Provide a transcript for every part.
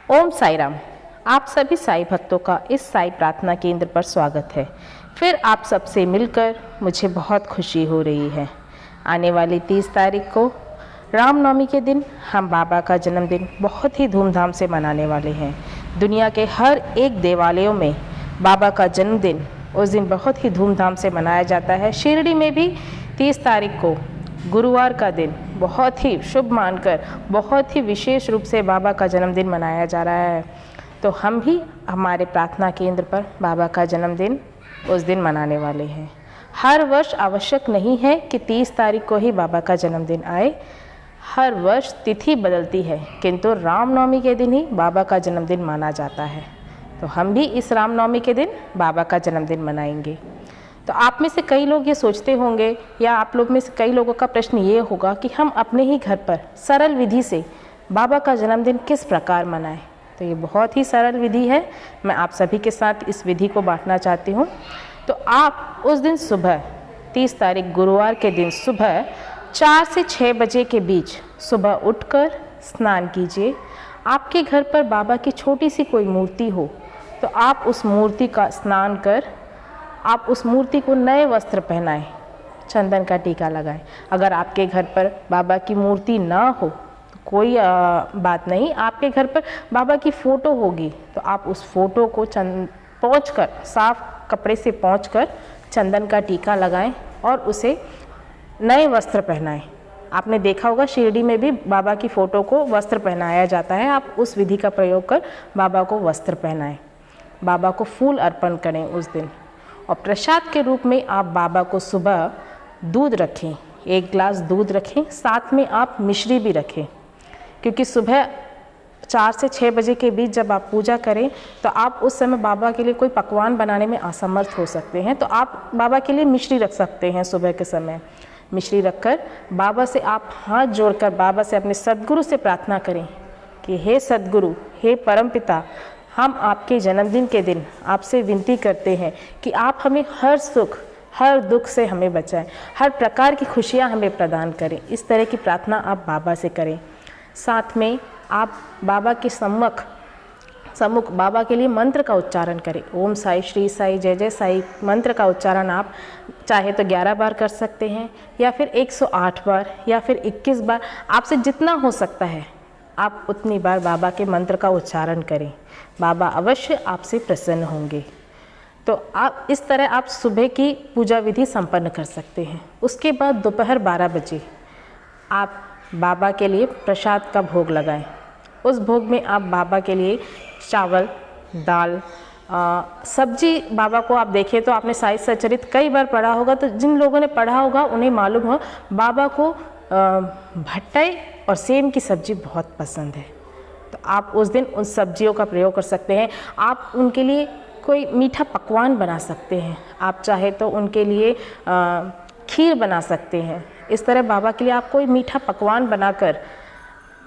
ओम साई राम। आप सभी साई भक्तों का इस साई प्रार्थना केंद्र पर स्वागत है। फिर आप सबसे मिलकर मुझे बहुत खुशी हो रही है। आने वाली 30 तारीख को रामनवमी के दिन हम बाबा का जन्मदिन बहुत ही धूमधाम से मनाने वाले हैं। दुनिया के हर एक देवालयों में बाबा का जन्मदिन उस दिन बहुत ही धूमधाम से मनाया जाता है। शिरडी में भी 30 तारीख को गुरुवार का दिन बहुत ही शुभ मानकर बहुत ही विशेष रूप से बाबा का जन्मदिन मनाया जा रहा है। तो हम भी हमारे प्रार्थना केंद्र पर बाबा का जन्मदिन उस दिन मनाने वाले हैं। हर वर्ष आवश्यक नहीं है कि 30 तारीख को ही बाबा का जन्मदिन आए। हर वर्ष तिथि बदलती है, किंतु रामनवमी के दिन ही बाबा का जन्मदिन माना जाता है। तो हम भी इस रामनवमी के दिन बाबा का जन्मदिन मनाएंगे। तो आप में से कई लोग ये सोचते होंगे या आप लोग में से कई लोगों का प्रश्न ये होगा कि हम अपने ही घर पर सरल विधि से बाबा का जन्मदिन किस प्रकार मनाएं। तो ये बहुत ही सरल विधि है। मैं आप सभी के साथ इस विधि को बांटना चाहती हूँ। तो आप उस दिन सुबह 30 तारीख गुरुवार के दिन सुबह 4 से 6 बजे के बीच सुबह उठकर स्नान कीजिए। आपके घर पर बाबा की छोटी सी कोई मूर्ति हो तो आप उस मूर्ति का स्नान कर आप उस मूर्ति को नए वस्त्र पहनाएं, चंदन का टीका लगाएं। अगर आपके घर पर बाबा की मूर्ति ना हो तो कोई बात नहीं। आपके घर पर बाबा की फ़ोटो होगी तो आप उस फोटो को पोंछकर साफ कपड़े से पोंछकर चंदन का टीका लगाएं और उसे नए वस्त्र पहनाएं। आपने देखा होगा शिरडी में भी बाबा की फ़ोटो को वस्त्र पहनाया जाता है। आप उस विधि का प्रयोग कर बाबा को वस्त्र पहनाएं। बाबा को फूल अर्पण करें उस दिन। और प्रसाद के रूप में आप बाबा को सुबह दूध रखें, 1 गिलास दूध रखें, साथ में आप मिश्री भी रखें। क्योंकि सुबह 4 से 6 बजे के बीच जब आप पूजा करें तो आप उस समय बाबा के लिए कोई पकवान बनाने में असमर्थ हो सकते हैं। तो आप बाबा के लिए मिश्री रख सकते हैं। सुबह के समय मिश्री रखकर बाबा से आप हाथ जोड़कर बाबा से अपने सद्गुरु से प्रार्थना करें कि हे सद्गुरु, हे परमपिता, हम आपके जन्मदिन के दिन आपसे विनती करते हैं कि आप हमें हर सुख हर दुख से हमें बचाएं, हर प्रकार की खुशियां हमें प्रदान करें। इस तरह की प्रार्थना आप बाबा से करें। साथ में आप बाबा के सम्मुख बाबा के लिए मंत्र का उच्चारण करें। ओम साई, श्री साई, जय जय साई मंत्र का उच्चारण आप चाहे तो 11 बार कर सकते हैं या फिर 108 बार या फिर 21 बार। आपसे जितना हो सकता है आप उतनी बार बाबा के मंत्र का उच्चारण करें। बाबा अवश्य आपसे प्रसन्न होंगे। तो आप इस तरह आप सुबह की पूजा विधि संपन्न कर सकते हैं। उसके बाद दोपहर 12 बजे आप बाबा के लिए प्रसाद का भोग लगाएं। उस भोग में आप बाबा के लिए चावल, दाल, सब्जी, बाबा को आप देखें तो आपने साई सचरित कई बार पढ़ा होगा। तो जिन लोगों ने पढ़ा होगा उन्हें मालूम हो बाबा को भट्टे और सेम की सब्ज़ी बहुत पसंद है। तो आप उस दिन उन सब्जियों का प्रयोग कर सकते हैं। आप उनके लिए कोई मीठा पकवान बना सकते हैं। आप चाहे तो उनके लिए खीर बना सकते हैं। इस तरह बाबा के लिए आप कोई मीठा पकवान बनाकर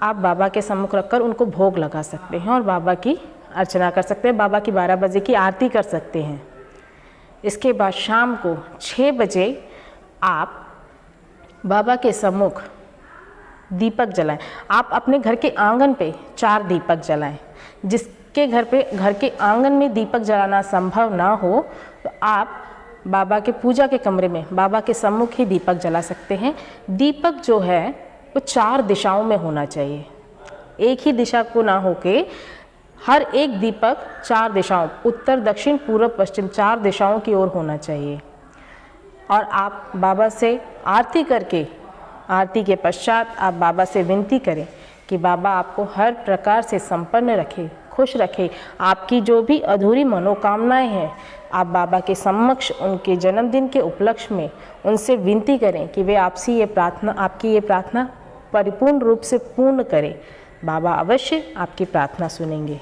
आप बाबा के सम्मुख रखकर उनको भोग लगा सकते हैं और बाबा की अर्चना कर सकते हैं। बाबा की 12 बजे की आरती कर सकते हैं। इसके बाद शाम को 6 बजे आप बाबा के सम्मुख दीपक जलाएं। आप अपने घर के आंगन पे 4 दीपक जलाएं। जिसके घर के आंगन में दीपक जलाना संभव ना हो तो आप बाबा के पूजा के कमरे में बाबा के सम्मुख ही दीपक जला सकते हैं। दीपक जो है वो 4 दिशाओं में होना चाहिए। एक ही दिशा को ना होके हर एक दीपक 4 दिशाओं, उत्तर, दक्षिण, पूर्व, पश्चिम, 4 दिशाओं की ओर होना चाहिए। और आप बाबा से आरती करके, आरती के पश्चात आप बाबा से विनती करें कि बाबा आपको हर प्रकार से संपन्न रखे, खुश रखे। आपकी जो भी अधूरी मनोकामनाएं हैं आप बाबा के समक्ष उनके जन्मदिन के उपलक्ष्य में उनसे विनती करें कि वे आपकी ये प्रार्थना परिपूर्ण रूप से पूर्ण करें। बाबा अवश्य आपकी प्रार्थना सुनेंगे।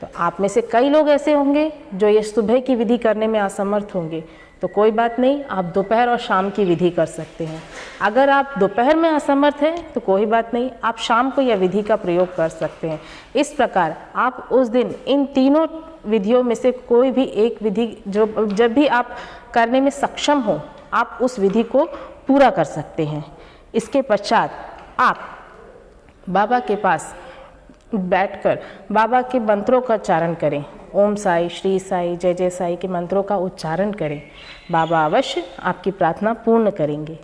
तो आप में से कई लोग ऐसे होंगे जो ये सुबह की विधि करने में असमर्थ होंगे। तो कोई बात नहीं, आप दोपहर और शाम की विधि कर सकते हैं। अगर आप दोपहर में असमर्थ हैं तो कोई बात नहीं, आप शाम को यह विधि का प्रयोग कर सकते हैं। इस प्रकार आप उस दिन इन तीनों विधियों में से कोई भी एक विधि जब भी आप करने में सक्षम हो आप उस विधि को पूरा कर सकते हैं। इसके पश्चात आप बाबा के पास बैठकर बाबा के मंत्रों का उच्चारण करें। ओम साई, श्री साई, जय जय साई के मंत्रों का उच्चारण करें। बाबा अवश्य आपकी प्रार्थना पूर्ण करेंगे।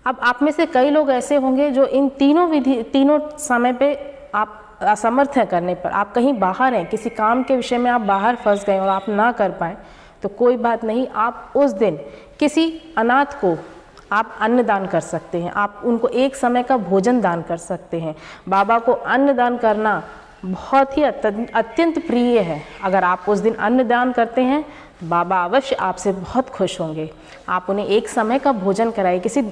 अब आप में से कई लोग ऐसे होंगे जो इन तीनों समय पे आप असमर्थ हैं करने पर, आप कहीं बाहर हैं, किसी काम के विषय में आप बाहर फंस गए और आप ना कर पाए, तो कोई बात नहीं, आप उस दिन किसी अनाथ को आप अन्न दान कर सकते हैं। आप उनको एक समय का भोजन दान कर सकते हैं। बाबा को अन्न दान करना बहुत ही अत्यंत प्रिय है। अगर आप उस दिन अन्न दान करते हैं तो बाबा अवश्य आपसे बहुत खुश होंगे। आप उन्हें एक समय का भोजन कराइए। किसी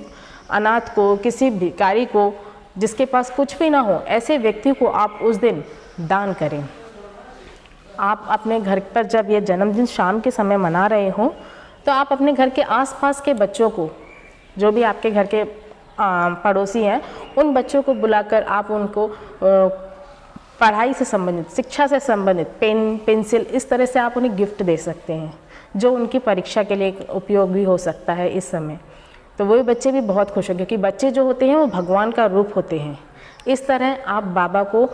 अनाथ को, किसी भिखारी को, जिसके पास कुछ भी ना हो, ऐसे व्यक्ति को आप उस दिन दान करें। आप अपने घर पर जब ये जन्मदिन शाम के समय मना रहे हो तो आप अपने घर के आसपास के बच्चों को, जो भी आपके घर के पड़ोसी हैं, उन बच्चों को बुलाकर आप उनको पढ़ाई से संबंधित, शिक्षा से संबंधित पेन, पेंसिल, इस तरह से आप उन्हें गिफ्ट दे सकते हैं जो उनकी परीक्षा के लिए उपयोगी हो सकता है इस समय। तो वही बच्चे भी बहुत खुश होंगे, क्योंकि बच्चे जो होते हैं वो भगवान का रूप होते हैं। इस तरह आप बाबा को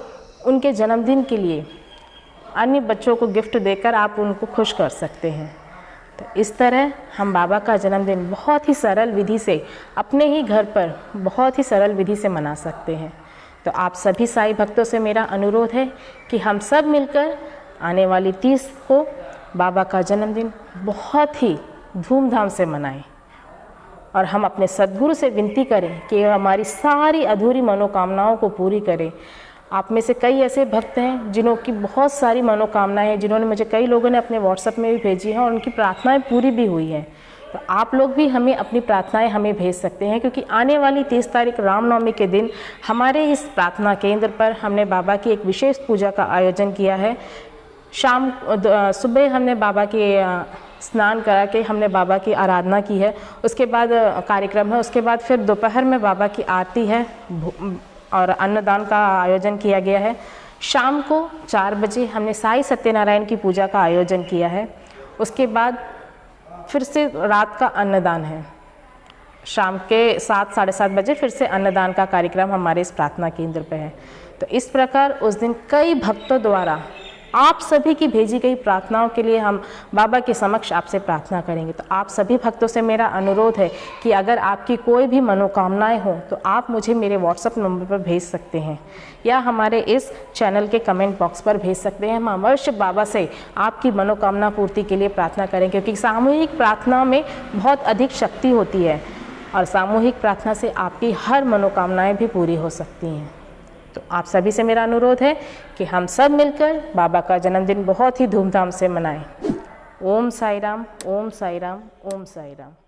उनके जन्मदिन के लिए अन्य बच्चों को गिफ्ट देकर आप उनको खुश कर सकते हैं। तो इस तरह हम बाबा का जन्मदिन बहुत ही सरल विधि से अपने ही घर पर बहुत ही सरल विधि से मना सकते हैं। तो आप सभी साईं भक्तों से मेरा अनुरोध है कि हम सब मिलकर आने वाली 30 को बाबा का जन्मदिन बहुत ही धूमधाम से मनाएं और हम अपने सद्गुरु से विनती करें कि हमारी सारी अधूरी मनोकामनाओं को पूरी करें। आप में से कई ऐसे भक्त हैं जिन्हों की बहुत सारी मनोकामनाएं हैं, जिन्होंने मुझे, कई लोगों ने अपने व्हाट्सएप में भी भेजी हैं और उनकी प्रार्थनाएं पूरी भी हुई हैं। तो आप लोग भी हमें अपनी प्रार्थनाएं हमें भेज सकते हैं, क्योंकि आने वाली 30 तारीख रामनवमी के दिन हमारे इस प्रार्थना केंद्र पर हमने बाबा की एक विशेष पूजा का आयोजन किया है। सुबह हमने बाबा के स्नान करा के हमने बाबा की आराधना की है, उसके बाद कार्यक्रम है, उसके बाद फिर दोपहर में बाबा की आरती है और अन्नदान का आयोजन किया गया है। शाम को 4 बजे हमने साईं सत्यनारायण की पूजा का आयोजन किया है। उसके बाद फिर से रात का अन्नदान है। शाम के 7, साढ़े 7 बजे फिर से अन्नदान का कार्यक्रम हमारे इस प्रार्थना केंद्र पे है। तो इस प्रकार उस दिन कई भक्तों द्वारा आप सभी की भेजी गई प्रार्थनाओं के लिए हम बाबा के समक्ष आपसे प्रार्थना करेंगे। तो आप सभी भक्तों से मेरा अनुरोध है कि अगर आपकी कोई भी मनोकामनाएं हो तो आप मुझे मेरे व्हाट्सएप नंबर पर भेज सकते हैं या हमारे इस चैनल के कमेंट बॉक्स पर भेज सकते हैं। हम अवश्य बाबा से आपकी मनोकामना पूर्ति के लिए प्रार्थना करें, क्योंकि सामूहिक प्रार्थना में बहुत अधिक शक्ति होती है और सामूहिक प्रार्थना से आपकी हर मनोकामनाएँ भी पूरी हो सकती हैं। तो आप सभी से मेरा अनुरोध है कि हम सब मिलकर बाबा का जन्मदिन बहुत ही धूमधाम से मनाएं। ओम साई राम, ओम साई राम, ओम साई राम।